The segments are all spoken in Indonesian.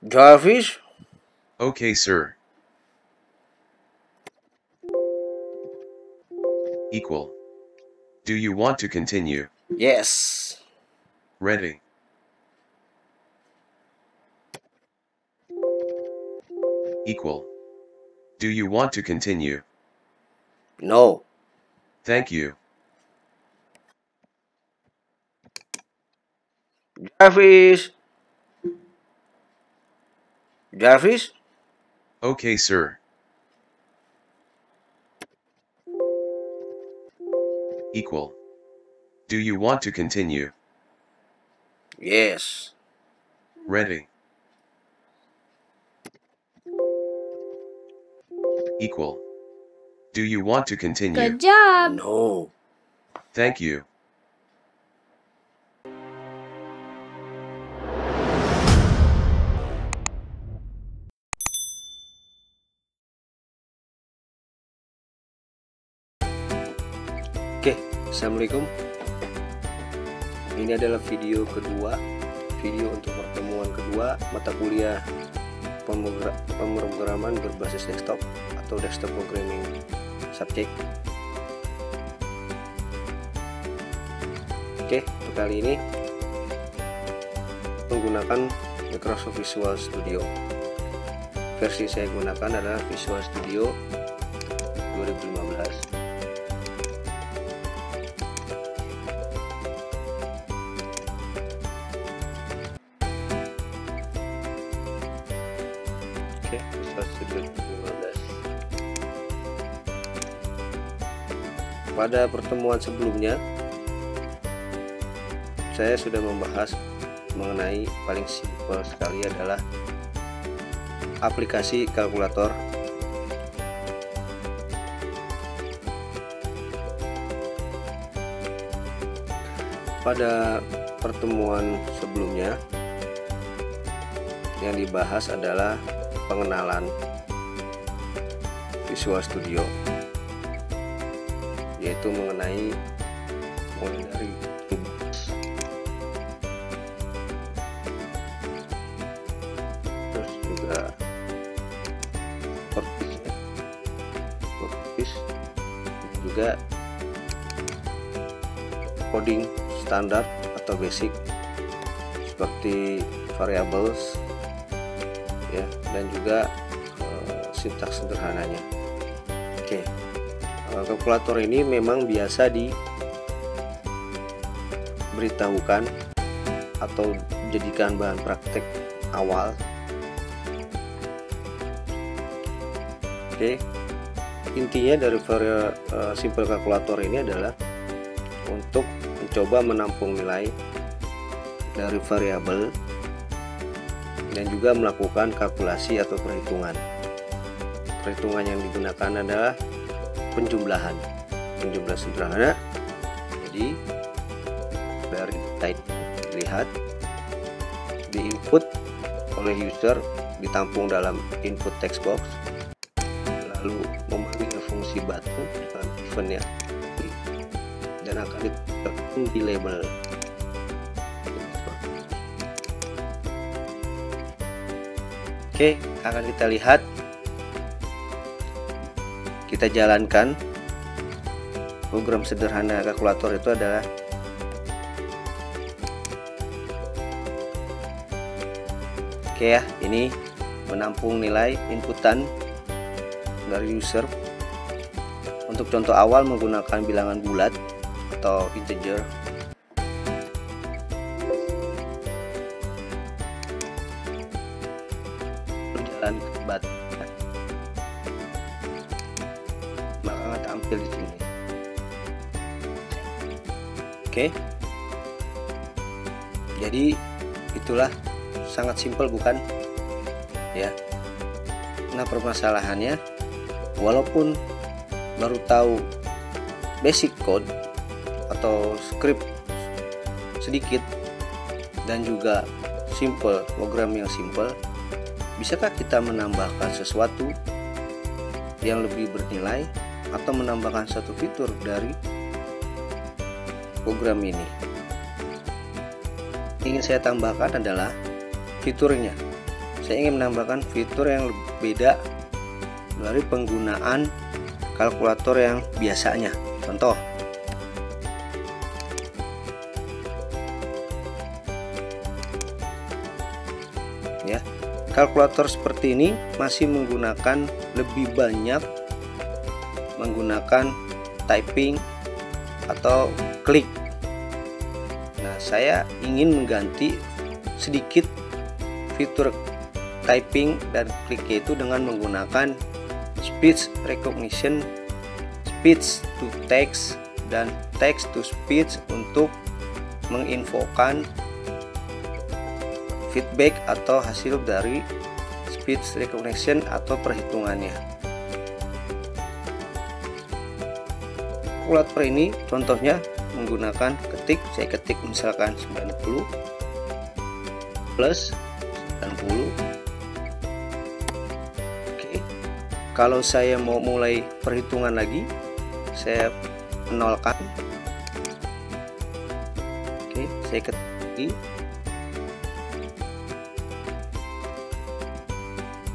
Jarvis? Okay, sir. Equal. Do you want to continue? Yes. Ready. Equal. Do you want to continue? No. Thank you. Jarvis? Jarvis? Okay, sir. Equal. Do you want to continue? Yes. Ready. Equal. Do you want to continue? Good job! No. Thank you. Oke, assalamualaikum. Ini adalah video kedua, video untuk pertemuan kedua mata kuliah pemrograman berbasis desktop atau desktop programming subject. Oke, untuk kali ini menggunakan Microsoft Visual Studio. Versi saya gunakan adalah Visual Studio 2015. Oke, Visual Studio 2015. Pada pertemuan sebelumnya saya sudah membahas mengenai paling simpel sekali adalah aplikasi kalkulator. Pada pertemuan sebelumnya yang dibahas adalah pengenalan Visual Studio, yaitu mengenai mulai dari terus juga workspace, juga coding standar atau basic seperti variables ya, dan juga sintaks sederhananya. Oke, kalkulator ini memang biasa diberitahukan atau dijadikan bahan praktek awal. Oke, intinya dari simple kalkulator ini adalah untuk mencoba menampung nilai dari variabel dan juga melakukan kalkulasi atau perhitungan. Perhitungan yang digunakan adalah penjumlahan sederhana. Jadi dari type dilihat, di input oleh user, ditampung dalam input text box, lalu memanggil fungsi batu dengan eventnya, dan akan ditekan di label. Oke, akan kita lihat, kita jalankan program sederhana kalkulator itu adalah oke ya, ini menampung nilai inputan dari user. Untuk contoh awal menggunakan bilangan bulat atau integer. Berjalan ke bat, maka tampil di sini. Oke, jadi itulah sangat simpel, bukan ya? Nah, permasalahannya, walaupun baru tahu basic code atau script sedikit dan juga simple, program yang simple, bisakah kita menambahkan sesuatu yang lebih bernilai atau menambahkan satu fitur dari program ini? Ingin saya tambahkan adalah fiturnya. saya ingin menambahkan fitur yang beda dari penggunaan kalkulator yang biasanya. Contoh, ya, kalkulator seperti ini masih menggunakan lebih banyak menggunakan typing atau klik. Nah, saya ingin mengganti sedikit fitur typing dan kliknya itu dengan menggunakan speech recognition, speech to text, dan text to speech untuk menginfokan feedback atau hasil dari speech recognition atau perhitungannya. Kalkulator ini contohnya menggunakan ketik, saya ketik misalkan 90 plus 90. Oke. Kalau saya mau mulai perhitungan lagi, saya nolkan. Oke, saya ketik lagi.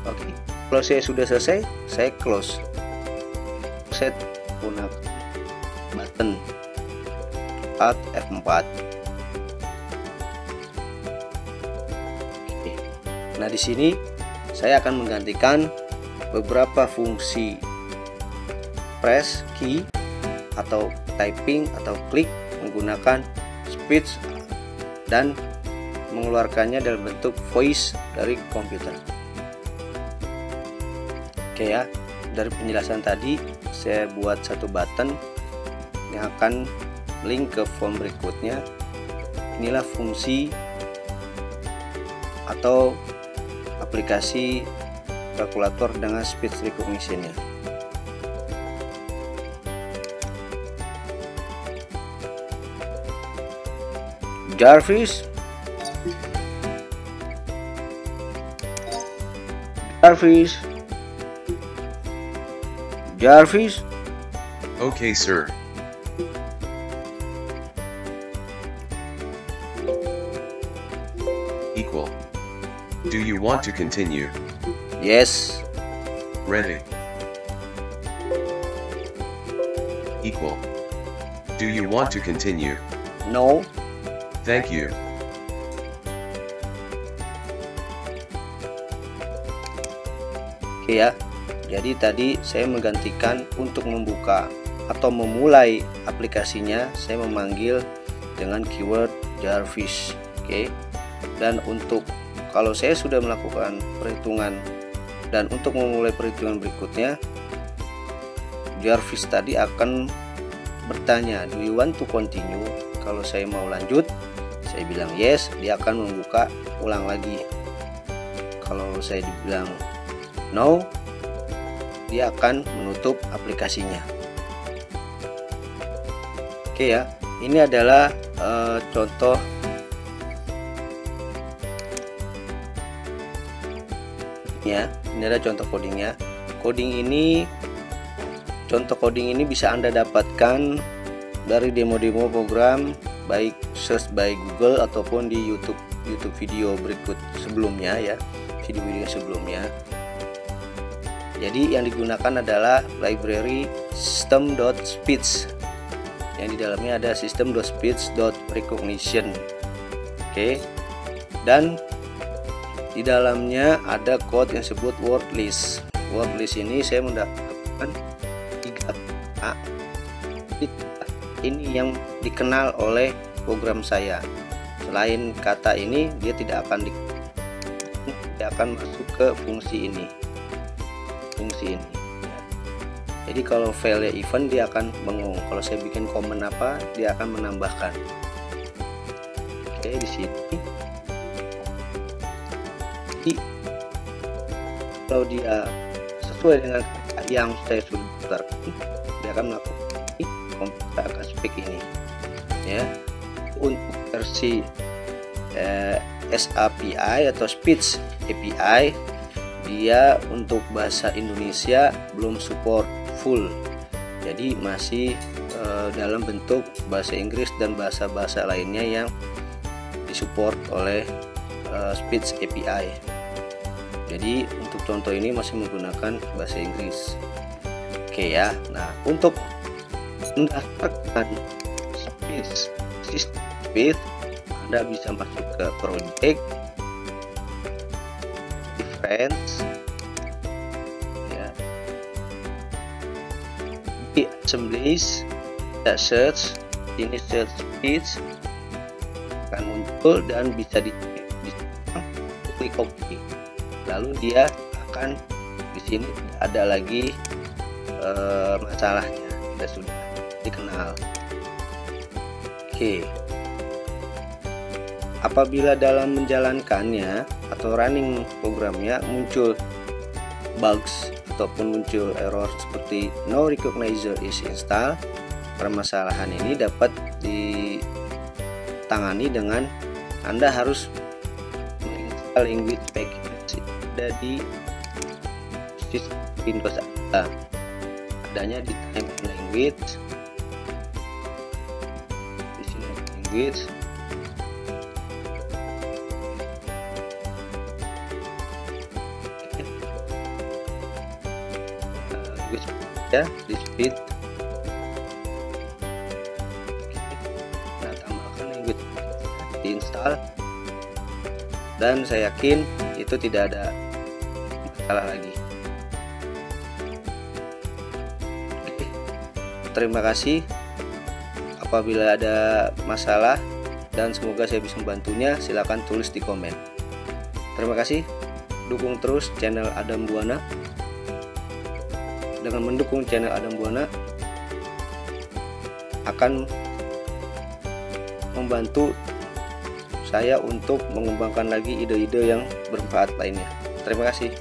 Oke, kalau saya sudah selesai, saya close. Saya gunakan button Alt F4. Oke. Nah, di sini saya akan menggantikan beberapa fungsi press key atau typing atau klik menggunakan speech dan mengeluarkannya dalam bentuk voice dari komputer. Oke ya, dari penjelasan tadi saya buat satu button yang akan link ke form berikutnya. Inilah fungsi atau aplikasi kalkulator dengan speech recognition-nya. Jarvis, Jarvis. Okay, sir. Equal. Do you want to continue? Yes. Ready. Equal. Do you want to continue? No. Thank you. Oke ya. Jadi tadi saya menggantikan untuk membuka atau memulai aplikasinya, saya memanggil dengan keyword Jarvis. Oke. Dan untuk kalau saya sudah melakukan perhitungan dan untuk memulai perhitungan berikutnya, Jarvis tadi akan bertanya, do you want to continue? Kalau saya mau lanjut, saya bilang yes, dia akan membuka ulang lagi. Kalau saya dibilang no, dia akan menutup aplikasinya. Oke ya, ini adalah contoh ya. Ini adalah contoh codingnya. Contoh coding ini bisa Anda dapatkan dari demo-demo program, baik search by Google ataupun di YouTube video berikut sebelumnya ya, video sebelumnya. Jadi yang digunakan adalah library system.speech yang di dalamnya ada system.speech.recognition. Oke. Dan di dalamnya ada code yang disebut word list. Word list ini saya mendapatkan 3 ini yang dikenal oleh program saya. Selain kata ini, dia tidak akan masuk ke fungsi ini. Jadi kalau file event dia akan bengong. Kalau saya bikin komen apa, dia akan menambahkan. Oke, di sini. Jadi, kalau dia sesuai dengan yang saya sudah putarkan, dia akan melakukan komputer akan speak ini. Ya, untuk versi SAPI atau Speech API, dia untuk bahasa Indonesia belum support full, jadi masih dalam bentuk bahasa Inggris dan bahasa-bahasa lainnya yang disupport oleh Speech API. Jadi untuk contoh ini masih menggunakan bahasa Inggris. Oke ya. Nah, untuk mendaftarkan Speed, Anda bisa masuk ke project, friends ya, di assemblies, search, ini search Speed akan muncul dan bisa klik copy, lalu dia akan di sini ada lagi masalahnya sudah dikenal. Oke. Apabila dalam menjalankannya atau running programnya muncul bugs ataupun muncul error seperti no recognizer is installed, permasalahan ini dapat ditangani dengan Anda harus menginstal language package ada di sistem Windows Anda. Adanya di time language, di sini language, ya di speed. Nah, tambahkan language diinstal dan saya yakin itu tidak ada masalah lagi. Terima kasih. Apabila ada masalah dan semoga saya bisa membantunya, silakan tulis di komen. Terima kasih. Dukung terus channel Adam Buana. Dengan mendukung channel Adam Buana akan membantu saya untuk mengembangkan lagi ide-ide yang bermanfaat lainnya. Terima kasih.